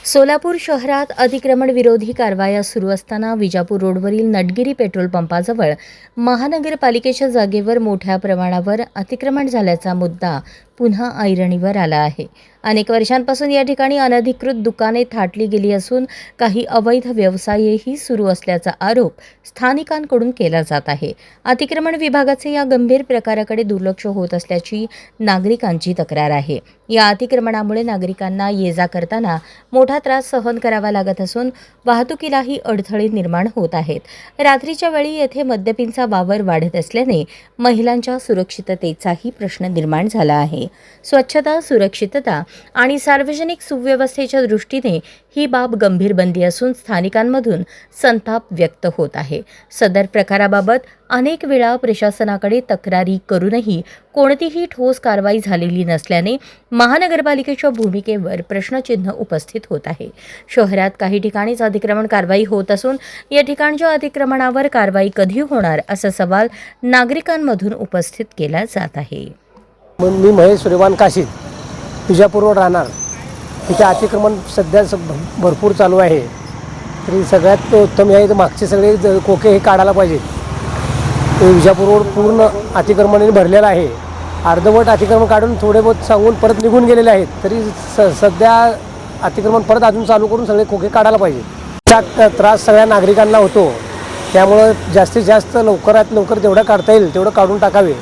सोलापूर शहरात अतिक्रमण विरोधी कारवाया सुरू असताना विजापूर रोडवरील नटगिरी पेट्रोल पंपाजवळ महानगरपालिकेच्या जागेवर मोठ्या प्रमाणावर अतिक्रमण झाल्याचा मुद्दा पुन्हा ऐरणीवर आला आहे. अनेक वर्षांपासून या ठिकाणी अनधिकृत दुकाने थाटली गेली असून काही अवैध व्यवसायही सुरू असल्याचा आरोप स्थानिकांकडून केला जात आहे. अतिक्रमण विभागाचे या गंभीर प्रकाराकडे दुर्लक्ष होत असल्याची नागरिकांची तक्रार आहे. या अतिक्रमणामुळे नागरिकांना ये-जा करताना मोठा त्रास सहन करावा लागत असून वाहतुकीलाही अडथळे निर्माण होत आहेत. रात्रीच्या वेळी येथे मद्यपींचा वावर वाढत असल्याने महिलांच्या सुरक्षिततेचाही प्रश्न निर्माण झाला आहे. स्वच्छता, सुरक्षितता आणि सार्वजनिक सुव्यवस्थेच्या दृष्टीने ही बाब गंभीर बनली असून स्थानिकांमधून संताप व्यक्त होत आहे. सदर प्रकाराबाबत अनेक वेळा प्रशासनाकडे तक्रारी करूनही कोणतीही ठोस कारवाई झालेली नसल्याने महानगरपालिकेच्या भूमिकेवर प्रश्नचिन्ह उपस्थित होत आहे. शहरात काही ठिकाणीच अतिक्रमण कारवाई होत असून या ठिकाणच्या अतिक्रमणावर कारवाई कधी होणार असा सवाल नागरिकांमधून उपस्थित केला जात आहे. मी महेश सूर्यवान काशीद विजापूरवर राहणार. तिथे अतिक्रमण सध्या भरपूर चालू आहे. तरी सगळ्यात उत्तम आहे मागचे सगळे खोके हे काढायला पाहिजेत. विजापूर रोड पूर्ण अतिक्रमणाने भरलेला आहे. अर्धवट अतिक्रमण काढून थोडे बहुत सांगून परत निघून गेलेले आहेत. तरी सध्या अतिक्रमण परत अजून चालू करून सगळे खोके काढायला पाहिजे. त्याचा त्रास सगळ्या नागरिकांना होतो. त्यामुळं जास्तीत जास्त लवकरात लवकर जेवढं काढता येईल तेवढं काढून टाकावे